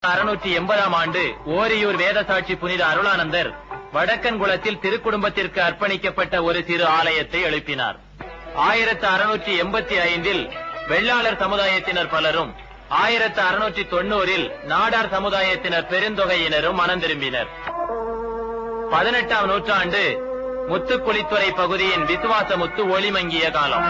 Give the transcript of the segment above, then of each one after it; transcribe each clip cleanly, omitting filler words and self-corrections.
680ஆம் ஆண்டு ஓரியூர் வேதசாட்சி புனித அருளானந்தர் வடக்கன்குளத்தில் திருக்குடும்பத்திற்கு அர்ப்பணிக்கப்பட்ட ஒரு சிறு ஆலயத்தை எழுப்பினார். 1685இல் வெள்ளாளர் சமுதாயத்தினர் பலரும் 1690இல் நாடார் சமுதாயத்தினர் பெருந்தொகையினரும் மனம் திரும்பினர். 18ஆம் நூற்றாண்டு முத்துக்குளித்துறை பகுதியின் விசுவாச முத்து ஒளிமங்கிய காலம்.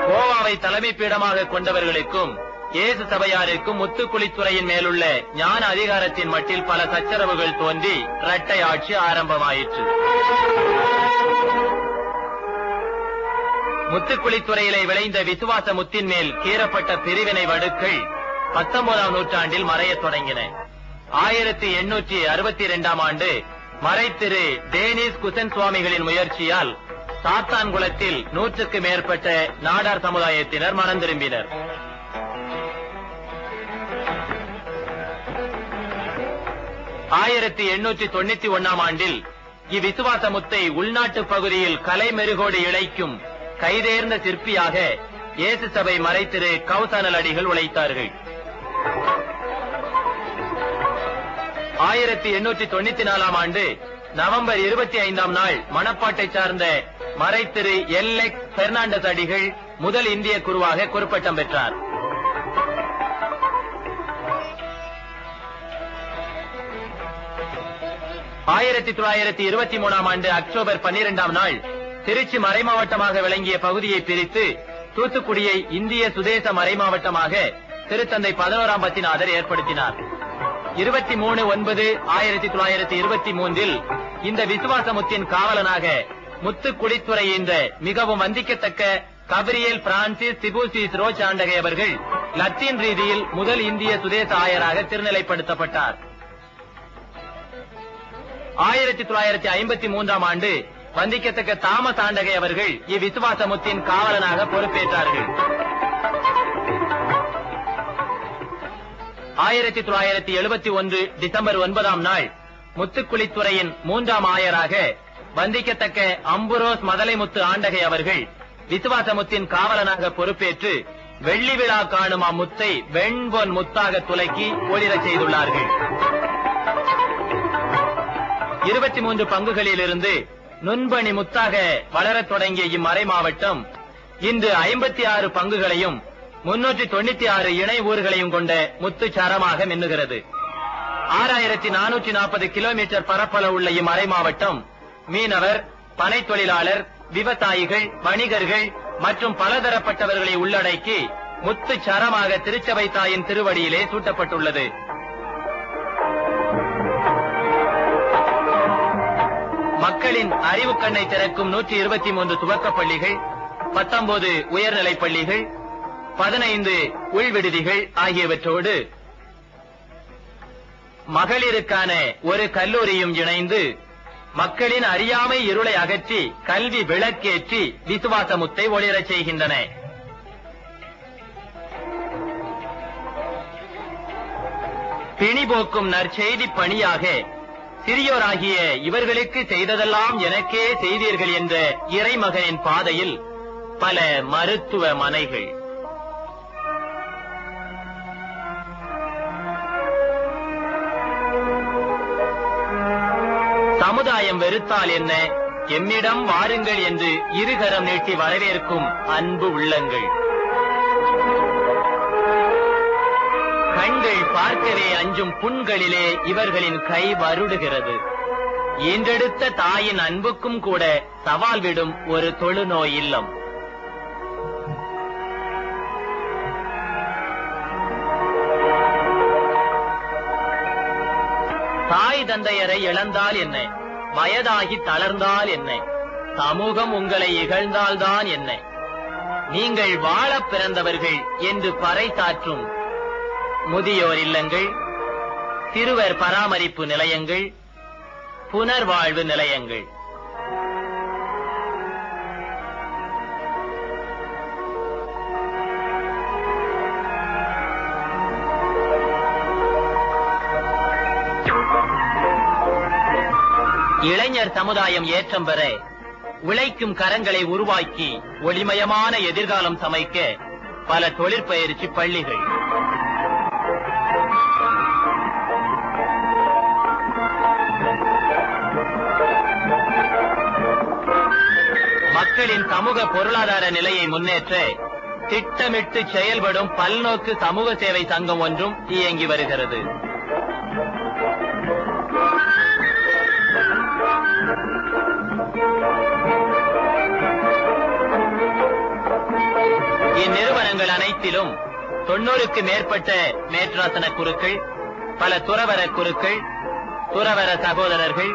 கோவாவை தலைமை பீடமாக கொண்டவர்களுக்கும் இயேசு சபையாருக்கும் முத்துக்குளித்துறையின் மேலுள்ள ஞான அதிகாரத்தின் மட்டில் பல சச்சரவுகள் தோன்றி இரட்டை ஆட்சி ஆரம்பமாயிற்று. முத்துக்குளித்துறையிலே விளைந்த விசுவாச முத்தின் மேல் கீறப்பட்ட பிரிவினை வடுக்கள் 19ஆம் நூற்றாண்டில் மறையத் தொடங்கின. 1862ஆம் ஆண்டு மறைத்திரு டேனிஸ் குசன் சுவாமிகளின் முயற்சியால் சாத்தான்குளத்தில் 100க்கு மேற்பட்ட நாடார் சமுதாயத்தினர் மனம் திரும்பினர். 1891ஆம் ஆண்டில் இவ்விசுவாச முத்தை உள்நாட்டு பகுதியில் கலை மெருகோடு இழைக்கும் கைதேர்ந்த சிற்பியாக இயேசு சபை மறைத்திரு கௌசானல் அடிகள் உழைத்தார்கள். 1894ஆம் ஆண்டு நவம்பர் 25ஆம் நாள் மணப்பாட்டை சார்ந்த மறைத்திரு எல்எக்ஸ் பெர்னாண்டஸ் அடிகள் முதல் இந்திய குருவாக பொறுப்பட்டம் பெற்றார். 1923ஆம் ஆண்டு அக்டோபர் 12ஆம் நாள் திருச்சி மறைமாவட்டமாக விளங்கிய பகுதியை பிரித்து தூத்துக்குடியை இந்திய சுதேச மறைமாவட்டமாக திருத்தந்தை 11ஆம் பத்திநாதர் ஏற்படுத்தினார். 23/9/1923இல் இந்த விசுவாசமுத்தின் காவலனாக முத்துக்குளித்துறை என்ற மிகவும் வந்திக்கத்தக்க கபிரியல் பிரான்சிஸ் திபூசிஸ் ரோச் ஆண்டகை அவர்கள் லத்தீன் ரீதியில் முதல் இந்திய சுதேச ஆயராக திருநிலைப்படுத்தப்பட்டார். 1953ஆம் ஆண்டு வந்திக்கத்தக்க தாமஸ் ஆண்டகை அவர்கள் இவ்விசுவாசமுத்தின் காவலனாக பொறுப்பேற்றார்கள். 1971 டிசம்பர் 9ஆம் நாள் முத்துக்குளித்துறையின் 3ஆம் ஆயராக வந்திக்கத்தக்க அம்புரோஸ் மதலைமுத்து ஆண்டகை அவர்கள் விசுவாசமுத்தின் காவலனாக பொறுப்பேற்று வெள்ளி விழா காணும் அம்முத்தை வெண்பொன் முத்தாக துலக்கி ஒளிரச் செய்துள்ளார்கள். 23 பங்குகளிலிருந்து நுண்பணி முத்தாக வளரத் தொடங்கிய இம்மறை மாவட்டம் இன்று 56 பங்குகளையும் 396 இணை ஊர்களையும் கொண்ட முத்து சரமாக மின்னுகிறது. 6440 கிலோமீட்டர் பரப்பளவுள்ள இம்மறை மாவட்டம் மீனவர், பனை தொழிலாளர், விவசாயிகள், வணிகர்கள் மற்றும் பலதரப்பட்டவர்களை உள்ளடக்கி முத்து சரமாக திருச்சபை தாயின் திருவடியிலே சூட்டப்பட்டுள்ளது. மக்களின் அறிவு கண்ணை திறக்கும் 123 துவக்கப் பள்ளிகள், 19 உயர்நிலைப் பள்ளிகள், 15 உள்விடுதிகள் ஆகியவற்றோடு மகளிருக்கான ஒரு கல்லூரியும் இணைந்து மக்களின் அறியாமை இருளை அகற்றி கல்வி விளக்கேற்றி விசுவாசமுத்தை ஒளிரச் செய்கின்றன. பிணிபோக்கும் நற்செய்தி பணியாக சிறியோராகிய இவர்களுக்கு செய்ததெல்லாம் எனக்கே செய்தீர்கள் என்ற இறைமகனின் பாதையில் பல மருத்துவமனைகள், சமுதாயம் வெறுத்தால் என்ன, எம்மிடம் வாருங்கள் என்று இருகரம் நீட்டி வரவேற்கும் அன்பு உள்ளங்கள், கண்கள் பார்க்கவே அஞ்சும் புண்களிலே இவர்களின் கை வருடுகிறது. ஈன்றெடுத்த தாயின் அன்புக்கும் கூட சவால் விடும் ஒரு தொழுநோய் இல்லம். தாய் தந்தையரை இழந்தால் என்ன, வயதாகி தளர்ந்தால் என்ன, சமூகம் உங்களை இகழ்ந்தால்தான் என்ன, நீங்கள் வாழப் பிறந்தவர்கள் என்று பறைசாற்றும் முதியோர் இல்லங்கள், சிறுவர் பராமரிப்பு நிலையங்கள், புனர்வாழ்வு நிலையங்கள், இளைஞர் சமுதாயம் ஏற்றம் பெற உழைக்கும் கரங்களை உருவாக்கி ஒளிமயமான எதிர்காலம் சமைக்க பல தொழிற்பயிற்சி பள்ளிகள், மக்களின் சமூக பொருளாதார நிலையை முன்னேற்ற திட்டமிட்டு செயல்படும் பல்நோக்கு சமூக சேவை சங்கம் ஒன்றும் இயங்கி வருகிறது. இந்நிறுவனங்கள் அனைத்திலும் 90க்கு மேற்பட்ட மேற்றாசன குருக்கள், பல துறவர குருக்கள், துறவர சகோதரர்கள்,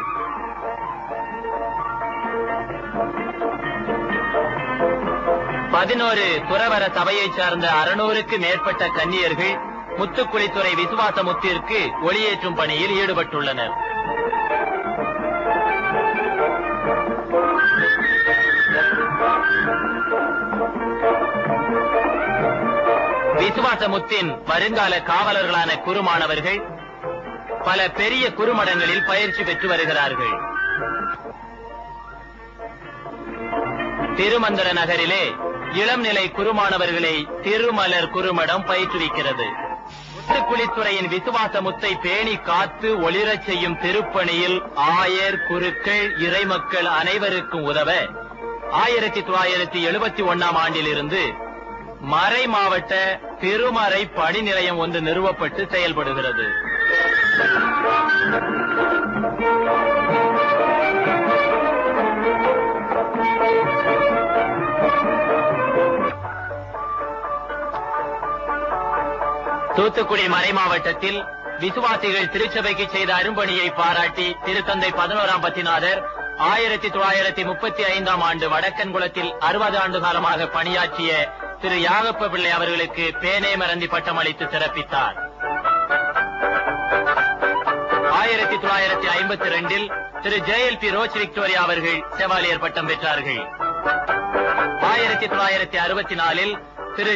துறவர சபையைச் சார்ந்த 600க்கு மேற்பட்ட கன்னியர்கள் முத்துக்குளித்துறை விசுவாச முத்திற்கு ஒளியேற்றும் பணியில் ஈடுபட்டுள்ளனர். விசுவாசமுத்தின் வருங்கால காவலர்களான குருமானவர்கள் பல பெரிய குருமடங்களில் பயிற்சி பெற்று வருகிறார்கள். திருமந்திர நகரிலே இளம்நிலை குருமானவர்களை திருமலர் குருமடம் பயிற்றுவிக்கிறது. முத்துக்குளித்துறையின் விசுவாசமுத்தை பேணி காத்து ஒளிரச் செய்யும் திருப்பணியில் ஆயர், குருக்கள், இறைமக்கள் அனைவருக்கும் உதவ 1971ஆம் ஆண்டிலிருந்து மறை மாவட்ட திருமறை பணி நிலையம் ஒன்று நிறுவப்பட்டு செயல்படுகிறது. தூத்துக்குடி மறை மாவட்டத்தில் விசுவாசிகள் திருச்சபைக்கு செய்த அரும்பணியை பாராட்டி திருத்தந்தை 11ஆம் பத்திநாதர் 1935ஆம் ஆண்டு வடக்கன்குளத்தில் 60 ஆண்டு காலமாக பணியாற்றிய திரு யாகப்ப பிள்ளை அவர்களுக்கு பேனே மரந்தி பட்டம் அளித்து சிறப்பித்தார். 1952இல் திரு JLP ரோச் விக்டோரியா அவர்கள் செவாலியர் பட்டம் பெற்றார்கள். 1964இல் திரு